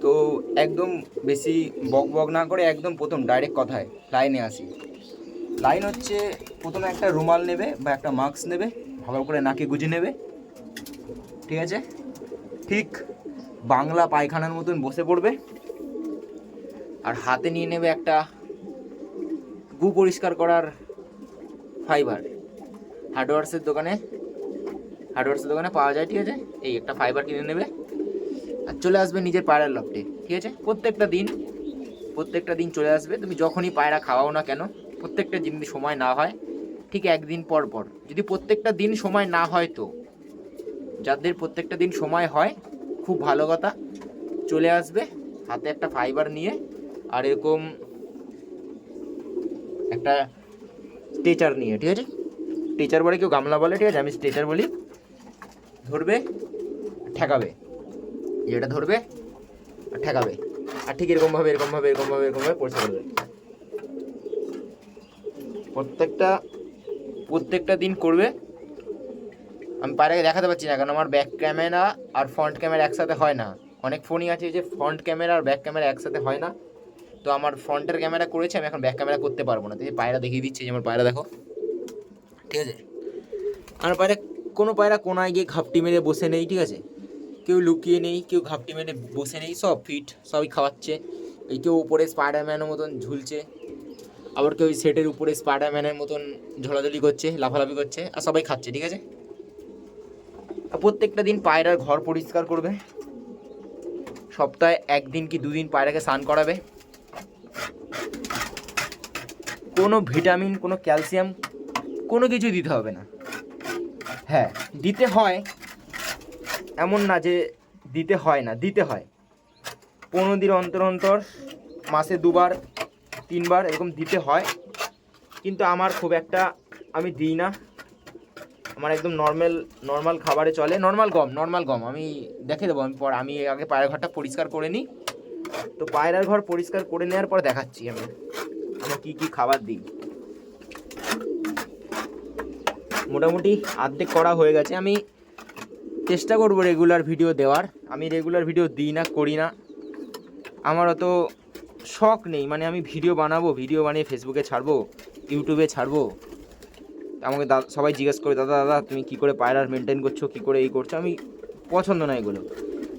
তো একদম বেশি বক বক না করে একদম প্রথম ডাইরেক্ট কথায় লাইনে আসি। লাইন হচ্ছে প্রথমে একটা রুমাল নেবে বা একটা মাস্ক নেবে, ভালো করে নাকে গুজে নেবে, ঠিক আছে? ঠিক বাংলা পায়খানার মতন বসে পড়বে, আর হাতে নিয়ে নেবে একটা গু পরিষ্কার করার ফাইবার। হার্ডওয়ার্সের দোকানে পাওয়া যায়, ঠিক আছে? এই একটা ফাইবার কিনে নেবে আর চলে আসবে নিজের পায়রার লফটে, ঠিক আছে? প্রত্যেকটা দিন চলে আসবে। তুমি যখনই পায়রা খাওয়াও না কেন, প্রত্যেকটা দিন সময় না হয় ঠিক একদিন পর পর, যদি প্রত্যেকটা দিন সময় না হয়, তো যাদের প্রত্যেকটা দিন সময় হয় খুব ভালো কথা, চলে আসবে হাতে একটা ফাইবার নিয়ে, আর এরকম একটা স্ট্রেচার নিয়ে, ঠিক আছে? স্ট্রেচার বলে, কেউ গামলা বলে, ঠিক আছে? আমি স্ট্রেচার বলি। ধরবে, ঠেকাবে, যেটা ধরবে আর ঠেকাবে, আর ঠিক এরকমভাবে পরিষ্কার করবে। প্রত্যেকটা দিন করবে। আমি পায়রাকে দেখাতে পারছি না কারণ আমার ব্যাক ক্যামেরা আর ফ্রন্ট ক্যামেরা একসাথে হয় না। অনেক ফোনই আছে যে ফ্রন্ট ক্যামেরা আর ব্যাক ক্যামেরা একসাথে হয় না, তো আমার ফ্রন্টের ক্যামেরা করেছে, আমি এখন ব্যাক ক্যামেরা করতে পারবো না। তো এই পায়রা দেখিয়ে দিচ্ছি, যেমন পায়রা দেখো, ঠিক আছে? আমার কোনো পায়রা কোনায় গিয়ে ঘাপটি মেরে বসে নেই, ঠিক আছে? কেউ লুকিয়ে নেই, কেউ ঘাপটি মেরে বসে নেই, সব ফিট, সবই খাওয়াচ্ছে। এই কেউ উপরে স্পাইডারম্যানের মতন ঝুলছে, আবার কেউ সেটের উপরে স্পাইডারম্যানের মতন ঝোলাঝুলি করছে, লাফালাফি করছে, আর সবাই খাচ্ছে, ঠিক আছে? আর প্রত্যেকটা দিন পায়রার ঘর পরিষ্কার করবে। সপ্তাহে 1 দিন কি 2 দিন পায়রাকে স্নান করাবে। কোনো ভিটামিন, কোনো ক্যালসিয়াম, কোনো কিছু দিতে হবে না। হ্যাঁ, দিতে হয়, এমন না যে দিতে হয় না, দিতে হয়। 15 দিন অন্তর মাসে 2 বার 3 বার এরকম দিতে হয়, কিন্তু আমার খুব একটা আমি দিই না। আমার একদম নর্মাল খাবারে চলে। নর্মাল গম আমি দেখে দেবো। আমি আগে পায়রার ঘরটা পরিষ্কার করে নিই। তো পায়রার ঘর পরিষ্কার করে নেওয়ার পর দেখাচ্ছি আমি কী খাবার দিই। মোটামুটি অর্ধেক করা হয়ে গেছে। আমি চেষ্টা করবো রেগুলার ভিডিও দেওয়ার। আমি রেগুলার ভিডিও দিই না, করি না, আমার অত শখ নেই। মানে আমি ভিডিও বানিয়ে ফেসবুকে ছাড়বো, ইউটিউবে ছাড়বো। আমাকে সবাই জিজ্ঞেস করে, দাদা তুমি কী করে পায়রার মেনটেন করছো, কী করে এই করছো? আমি পছন্দ না এগুলো।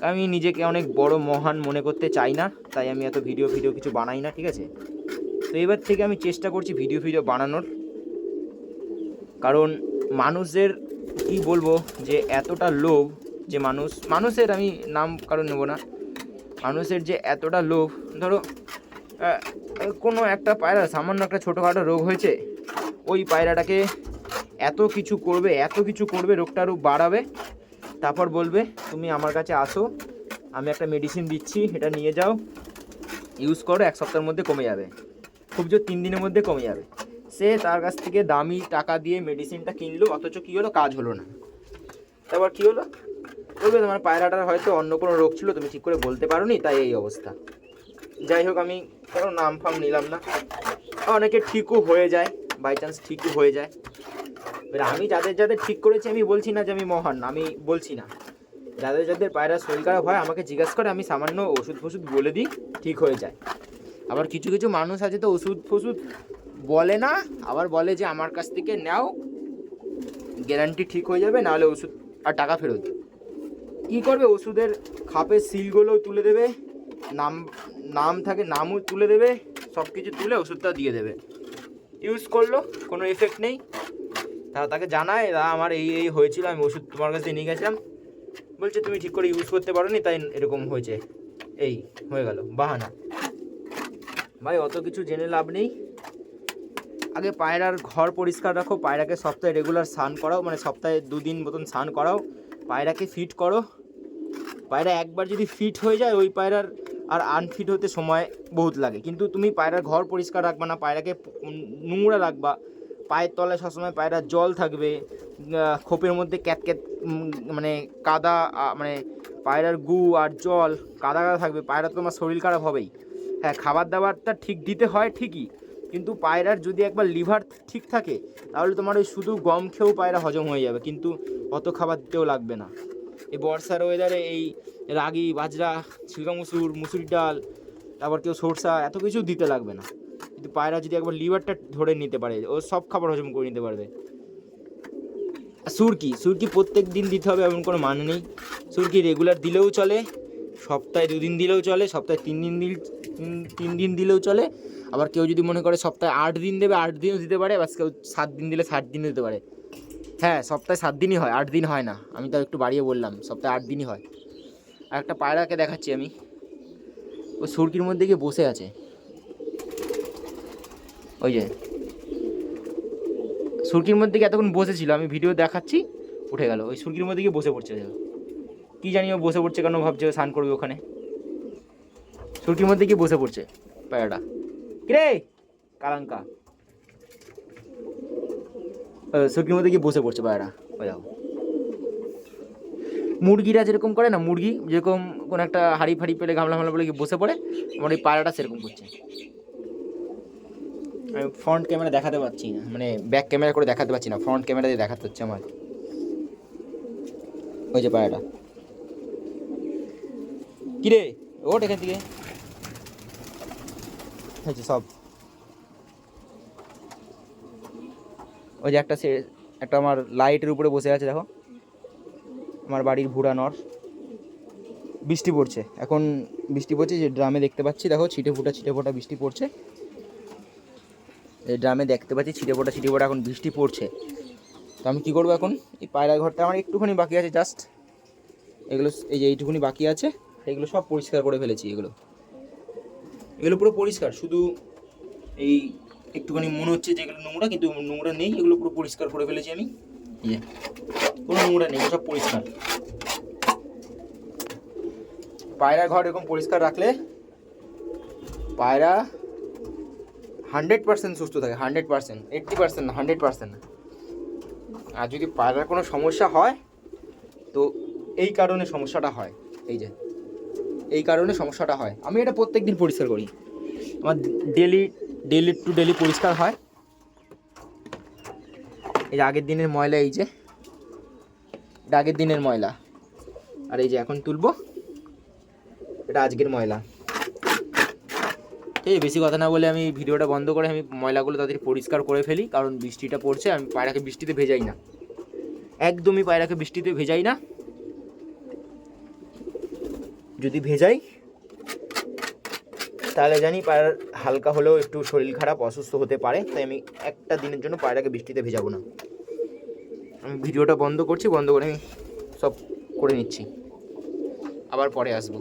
আমি নিজেকে অনেক বড় মহান মনে করতে চাই না, তাই আমি এত ভিডিও কিছু বানাই না, ঠিক আছে? তো এবার থেকে আমি চেষ্টা করছি ভিডিও বানানোর। কারণ মানুষের কি বলবো, যে এতটা লোভ, যে মানুষের আমি নাম কারণ নেব না, মানুষের যে এতটা লোভ। ধরো কোনো একটা পায়রা সামান্য একটা ছোটোখাটো রোগ হয়েছে, ওই পায়রাটাকে এত কিছু করবে, রোগটা আরও বাড়াবে, তারপর বলবে তুমি আমার কাছে আসো, আমি একটা মেডিসিন দিচ্ছি, এটা নিয়ে যাও, ইউজ করো, 1 সপ্তাহের মধ্যে কমে যাবে, খুব জোর 3 দিনের মধ্যে কমে যাবে। সে তার কাছ থেকে দামি টাকা দিয়ে মেডিসিনটা কিনলো, অথচ কী হলো, কাজ হলো না। তারপর কী হলো, বলবে তোমার পায়রাটার হয়তো অন্য কোনো রোগ ছিল, তুমি ঠিক করে বলতে পারো নি, তাই এই অবস্থা। যাই হোক, আমি কোনো নাম ফাম নিলাম না। অনেকে ঠিকও হয়ে যায়, বাই চান্স ঠিকও হয়ে যায়। এবার আমি যাদের ঠিক করেছি, আমি বলছি না যে আমি মহান, আমি বলছি না। যাদের পায়রা শরীর খারাপ হয় আমাকে জিজ্ঞাসা করে, আমি সামান্য ওষুধ বলে দিই, ঠিক হয়ে যায়। আবার কিছু মানুষ আছে তো ওষুধ বলে না, আবার বলে যে আমার কাছ থেকে নাও, গ্যারান্টি ঠিক হয়ে যাবে, নাহলে ওষুধ আর টাকা ফেরত। কী করবে, ওষুধের খাপের সিলগুলোও তুলে দেবে, নাম থাকে নামও তুলে দেবে, সব কিছু তুলে ওষুধটা দিয়ে দেবে। ইউজ করলো, কোনো এফেক্ট নেই। তাকে জানায়, আমার এই হয়েছিল, আমি ওষুধ তোমার কাছে নিয়ে গেছিলাম, বলছে তুমি ঠিক করে ইউজ করতে পারো নি, তাই এরকম হয়েছে, এই হয়ে গেল বাহানা। ভাই অত কিছু জেনে লাভ নেই। আগে পায়রার ঘর পরিষ্কার রাখো, পায়রাকে সপ্তাহে রেগুলার স্নান করাও, মানে সপ্তাহে 2 দিন মতন স্নান করাও, পায়রাকে ফিট করো। পায়রা একবার যদি ফিট হয়ে যায়, ওই পায়রার আর আনফিট হতে সময় বহুত লাগে। কিন্তু তুমি পায়রার ঘর পরিষ্কার রাখবা না, পায়রাকে নোংরা রাখবা, পায়ের তলায় সবসময় পায়রার জল থাকবে, খোপের মধ্যে ক্যাট মানে কাদা, মানে পায়রার গু আর জল কাদা থাকবে, পায়রা তোমার শরীর খারাপ হবেই। হ্যাঁ, খাবার দাবারটা ঠিক দিতে হয় ঠিকই, কিন্তু পায়রার যদি একবার লিভার ঠিক থাকে, তাহলে তোমার ওই শুধু গম খেয়েও পায়রা হজম হয়ে যাবে, কিন্তু অত খাবার দিতেও লাগবে না। এই বর্ষার ওয়েদারে এই রাগি, বাজরা, ছিলকা মুসুর, মুসুরির ডাল, তারপর কেউ সরষা, এত কিছু দিতে লাগবে না। কিন্তু পায়রা যদি একবার লিভারটা ধরে নিতে পারে, ও সব খাবার হজম করে নিতে পারবে। সুরকি প্রত্যেক দিন দিতে হবে এমন কোনো মানে নেই। সুরকি রেগুলার দিলেও চলে, সপ্তাহে 2 দিন দিলেও চলে, সপ্তাহে 3 দিন দিলেও চলে। আবার কেউ যদি মনে করে সপ্তাহে 8 দিন দেবে, 8 দিনও দিতে পারে। বাস কেউ 7 দিন দিলে 7 দিনও দিতে পারে। হ্যাঁ, সপ্তাহে 7 দিনই হয়, 8 দিন হয় না। আমি তো একটু বাড়িয়ে বললাম, সপ্তাহে 8 দিনই হয়। আর একটা পায়রাকে দেখাচ্ছি আমি, ও সুরকির মধ্যে গিয়ে বসে আছে। ওই যে সুরকির মধ্যে গিয়ে এতক্ষণ বসেছিল, আমি ভিডিও দেখাচ্ছি, উঠে গেল। ওই সুরকির মধ্যে গিয়ে বসে পড়ছে। কী জানি ও বসে পড়ছে কেন, ভাবছে স্নান করবে ওখানে। সুরকির মধ্যে গিয়ে বসে পড়ছে পায়রাটা। কিরে কালাঙ্কা, সুরকির মধ্যে গিয়ে বসে পড়ছে পায়রা। ওই দেখো, মুরগিরা যেরকম করে না, মুরগি যেরকম কোনো একটা হাঁড়ি ফাড়ি পেলে গামলা ফামলা পেলে গিয়ে বসে পড়ে, আমার এই পায়রাটা সেরকম করছে। আমি ফ্রন্ট ক্যামেরা দেখাতে পারছি না, মানে ব্যাক ক্যামেরা করে দেখাতে পারছি না, ফ্রন্ট ক্যামেরা দিয়ে দেখাতে হচ্ছে আমার। ওই যে পায়রাটা, কিরে ওঠ এখান থেকে, হয়েছে সব। ওই যে একটা আমার লাইটের উপরে বসে আছে, দেখো আমার বাড়ির ভুড়া নর। বৃষ্টি পড়ছে এখন, বৃষ্টি পড়ছে, যে ড্রামে দেখতে পাচ্ছি, দেখো ছিটে ফোটা বৃষ্টি পড়ছে। এই ড্রামে দেখতে পাচ্ছি ছিটে ফোটা এখন বৃষ্টি পড়ছে। তো আমি কী করবো এখন, এই পায়রা ঘরটা আমার একটুখানি বাকি আছে, জাস্ট এগুলো, এই যে এইটুকুনি বাকি আছে, এগুলো সব পরিষ্কার করে ফেলেছি। এগুলো পুরো পরিষ্কার, শুধু এই একটুখানি মনে হচ্ছে যে এগুলো নোংরা, কিন্তু নোংরা নেই, এগুলো পুরো পরিষ্কার করে ফেলেছি আমি। কোনো নোংরা নেই, সব পরিষ্কার। পায়রা ঘর এরকম পরিষ্কার রাখলে পায়রা 100% সুস্থ থাকে, 100%, 80% না, 100%। আর যদি পায়রার কোনো সমস্যা হয়, তো এই কারণে সমস্যাটা হয়, এই কারণে সমস্যাটা হয়। আমি এটা প্রত্যেক দিন পরিষ্কার করি, আমার ডেলি পরিষ্কার হয়। এই যে আগের দিনের ময়লা, এই যে এটা আগের দিনের ময়লা, আর এই যে এখন তুলবো, এটা আজকের ময়লা। ঠিক আছে, বেশি কথা না বলে আমি ভিডিওটা বন্ধ করে আমি ময়লাগুলো তাড়াতাড়ি পরিষ্কার করে ফেলি, কারণ বৃষ্টিটা পড়ছে। আমি পায়রাকে বৃষ্টিতে ভেজাই না, একদমই পায়রাকে বৃষ্টিতে ভেজাই না। যদি ভেজাই তাহলে জানি পায়রার হালকা হলেও একটু শরীর খারাপ, অসুস্থ হতে পারে। তাই আমি একটা দিনের জন্য পায়রাকে বৃষ্টিতে ভেজাবো না। আমি ভিডিওটা বন্ধ করছি, বন্ধ করে আমি সব করে নিচ্ছি, আবার পরে আসবো।